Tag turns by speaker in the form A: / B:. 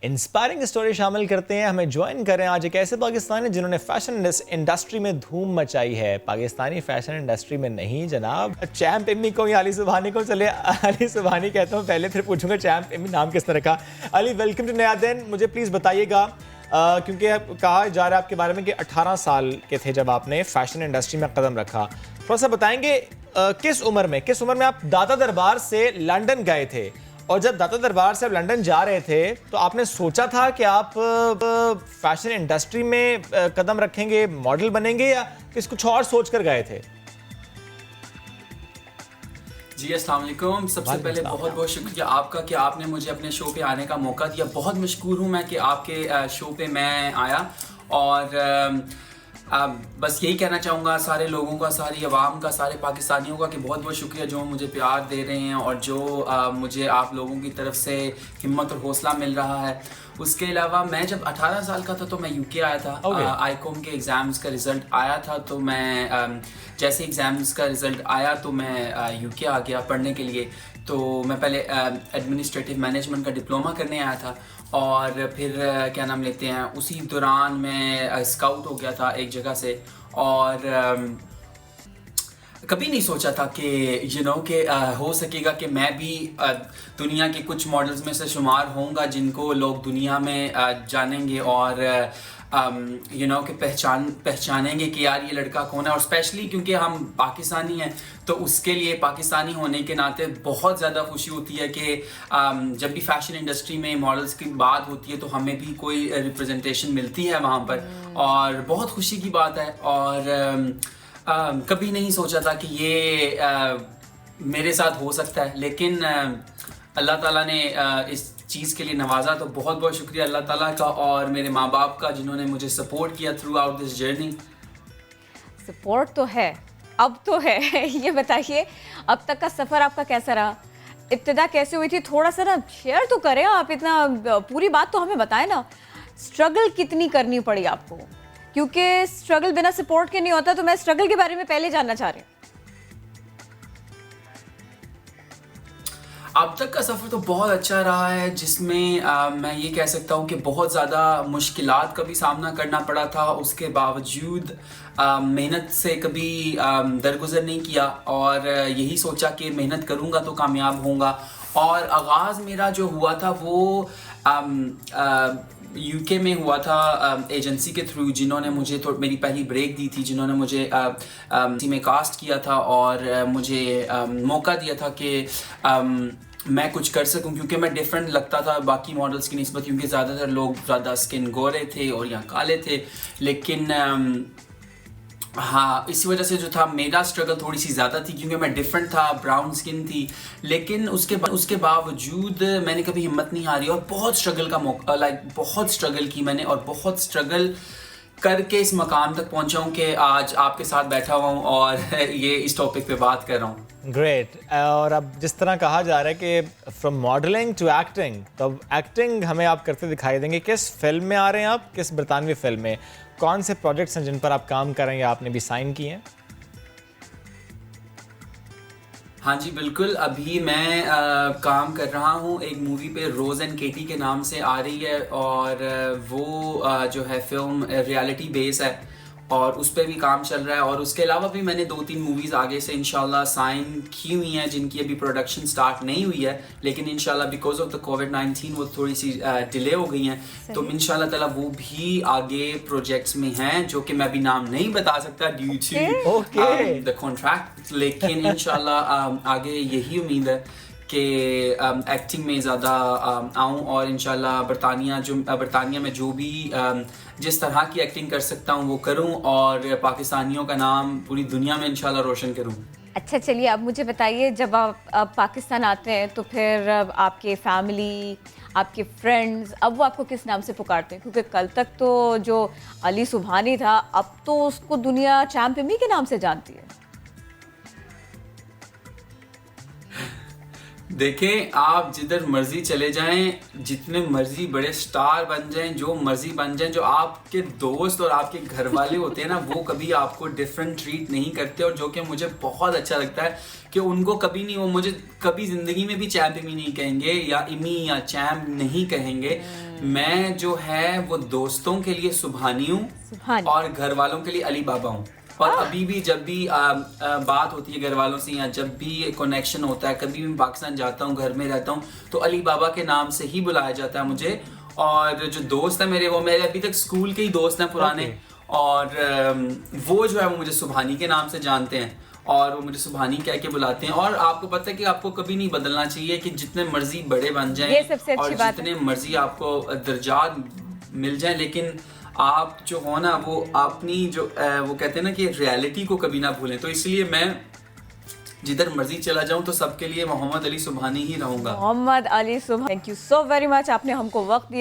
A: Inspiring story शामिल करते हैं। हमें ज्वाइन करें आज एक ऐसे पाकिस्तानी जिन्होंने फैशन इंडस्ट्री में धूम मचाई है। पाकिस्तानी फैशन इंडस्ट्री में नहीं जनाब, चैम्प इम्मी को या अली सुबहानी को। चले अली सुबहानी कहता हूँ पहले, फिर पूछूंगा चैम्प इम्मी नाम किस तरह का। अली वेलकम टू नया दिन। मुझे प्लीज़ बताइएगा क्योंकि कहा जा रहा है आपके बारे में कि 18 साल के थे जब आपने फैशन इंडस्ट्री में कदम रखा। थोड़ा सा बताएंगे किस उम्र में आप दाता दरबार से लंदन गए थे, और जब दाता दरबार से आप लंदन जा रहे थे तो आपने सोचा था कि आप फैशन इंडस्ट्री में कदम रखेंगे, मॉडल बनेंगे, या कुछ और सोच कर गए थे?
B: जी अस्सलाम वालेकुम। सबसे पहले बहुत बहुत शुक्रिया आपका कि आपने मुझे अपने शो पे आने का मौका दिया। बहुत मशकूर हूँ मैं कि आपके शो पे मैं आया, और बस यही कहना चाहूँगा सारे लोगों का, सारी आवाम का, सारे पाकिस्तानियों का कि बहुत बहुत शुक्रिया जो मुझे प्यार दे रहे हैं और जो मुझे आप लोगों की तरफ से हिम्मत और हौसला मिल रहा है। उसके अलावा मैं जब 18 साल का था तो मैं यूके आया था। आईकॉम के एग्ज़ाम्स का रिज़ल्ट आया था, तो मैं जैसे एग्ज़ाम्स का रिज़ल्ट आया तो मैं यूके आ गया पढ़ने के लिए। तो मैं पहले एडमिनिस्ट्रेटिव मैनेजमेंट का डिप्लोमा करने आया था, और फिर क्या नाम लेते हैं, उसी दौरान मैं स्काउट हो गया था एक जगह से। और कभी नहीं सोचा था कि कि हो सकेगा कि मैं भी दुनिया के कुछ मॉडल्स में से शुमार होऊंगा जिनको लोग दुनिया में जानेंगे और कि पहचानेंगे कि यार ये लड़का कौन है। और स्पेशली क्योंकि हम पाकिस्तानी हैं तो उसके लिए पाकिस्तानी होने के नाते बहुत ज़्यादा खुशी होती है कि जब भी फैशन इंडस्ट्री में मॉडल्स की बात होती है तो हमें भी कोई रिप्रेजेंटेशन मिलती है वहाँ पर, और बहुत खुशी की बात है। और कभी नहीं सोचा था कि ये मेरे साथ हो सकता है, लेकिन अल्लाह ताला ने इस चीज़ के लिए नवाजा। तो बहुत बहुत शुक्रिया अल्लाह ताला का और मेरे माँ बाप का जिन्होंने मुझे सपोर्ट किया through out this journey.
C: Support तो है, अब तो है। ये बताइए अब तक का सफ़र आपका कैसा रहा? इब्तिदा कैसे हुई थी? थोड़ा सा ना शेयर तो करें आप, इतना पूरी बात तो हमें बताएं ना। स्ट्रगल कितनी करनी पड़ी आपको? क्योंकि स्ट्रगल बिना सपोर्ट के नहीं होता, तो मैं स्ट्रगल के बारे में पहले जानना चाह रही हूँ।
B: अब तक का सफ़र तो बहुत अच्छा रहा है, जिसमें मैं ये कह सकता हूँ कि बहुत ज़्यादा मुश्किलात का भी सामना करना पड़ा था। उसके बावजूद मेहनत से कभी दरगुजर नहीं किया, और यही सोचा कि मेहनत करूँगा तो कामयाब होऊंगा। और आगाज़ मेरा जो हुआ था वो यूके में हुआ था एजेंसी के थ्रू, जिन्होंने मुझे मेरी पहली ब्रेक दी थी, जिन्होंने मुझे में कास्ट किया था और मुझे मौका दिया था कि मैं कुछ कर सकूं, क्योंकि मैं डिफरेंट लगता था बाकी मॉडल्स की निस्बत, क्योंकि ज़्यादातर लोग ज़्यादा स्किन गोरे थे और यहाँ काले थे। लेकिन हाँ, इसी वजह से जो था मेरा स्ट्रगल थोड़ी सी ज़्यादा थी, क्योंकि मैं डिफरेंट था, ब्राउन स्किन थी। लेकिन उसके बावजूद मैंने कभी हिम्मत नहीं हारी और बहुत स्ट्रगल का मौका, बहुत स्ट्रगल की मैंने, और बहुत स्ट्रगल करके इस मकाम तक पहुंचा हूं कि आज आपके साथ बैठा हुआ हूं और ये इस टॉपिक पे बात कर रहा हूं।
A: ग्रेट। और अब जिस तरह कहा जा रहा है कि फ्रॉम मॉडलिंग टू एक्टिंग, तो एक्टिंग हमें आप करते दिखाई देंगे। किस फिल्म में आ रहे हैं आप? किस बरतानवी फिल्म में? कौन से प्रोजेक्ट्स हैं जिन पर आप काम कर रहे हैं या आपने भी साइन किए हैं?
B: हाँ जी बिल्कुल, अभी मैं काम कर रहा हूँ एक मूवी पे, रोज़ एंड केटी के नाम से आ रही है, और वो जो है फिल्म रियलिटी बेस है और उस पर भी काम चल रहा है। और उसके अलावा भी मैंने 2-3 मूवीज़ आगे से इंशाल्लाह साइन की हुई हैं, जिनकी अभी प्रोडक्शन स्टार्ट नहीं हुई है, लेकिन इंशाल्लाह बिकॉज ऑफ द कोविड-19 वो थोड़ी सी डिले हो गई हैं। तो इंशाल्लाह ताला वो भी आगे प्रोजेक्ट्स में हैं, जो कि मैं भी नाम नहीं बता सकता ड्यू टू द कॉन्ट्रैक्ट, लेकिन इंशाल्लाह आगे यही उम्मीद है कि एक्टिंग में ज़्यादा आऊँ, और इंशाल्लाह बरतानिया में जो भी जिस तरह की एक्टिंग कर सकता हूँ वो करूँ, और पाकिस्तानियों का नाम पूरी दुनिया में इंशाल्लाह रोशन करूँ।
C: अच्छा चलिए, अब मुझे बताइए, जब आप पाकिस्तान आते हैं तो फिर आपके फैमिली, आपके फ्रेंड्स, अब वो आपको किस नाम से पुकारते हैं? क्योंकि कल तक तो जो अली सुबहानी था, अब तो उसको दुनिया चैम्प इम्मी के नाम से जानती है।
B: देखें, आप जिधर मर्जी चले जाएं, जितने मर्जी बड़े स्टार बन जाएं, जो मर्जी बन जाएं, जो आपके दोस्त और आपके घर वाले होते हैं ना, वो कभी आपको डिफरेंट ट्रीट नहीं करते। और जो कि मुझे बहुत अच्छा लगता है कि उनको कभी नहीं, वो मुझे कभी ज़िंदगी में भी चैम्प इमी नहीं कहेंगे या इमी या चैम्प नहीं कहेंगे। मैं जो है वो दोस्तों के लिए सुबहानी हूँ और घर वालों के लिए अली बाबा हूँ। और अभी भी जब भी बात होती है घर वालों से या जब भी कनेक्शन होता है, कभी भी पाकिस्तान जाता हूँ, घर में रहता हूँ, तो अली बाबा के नाम से ही बुलाया जाता है मुझे। और जो दोस्त है मेरे, वो मेरे अभी तक स्कूल के ही दोस्त हैं पुराने। और वो जो है वो मुझे सुबहानी के नाम से जानते हैं और वो मुझे सुबहानी कह के बुलाते हैं। और आपको पता है कि आपको कभी नहीं बदलना चाहिए, कि जितने मर्जी बड़े बन जाएं और जितने मर्जी आपको दर्जात मिल जाएं, लेकिन आप जो हो ना, वो अपनी जो वो कहते हैं ना कि रियलिटी को कभी ना भूलें। तो इसलिए मैं जिधर मर्जी चला जाऊं तो सबके लिए मोहम्मद अली सुबहानी ही रहूंगा।
C: Mohammad Ali Subhani, thank you so very much, आपने हमको वक्त दिया।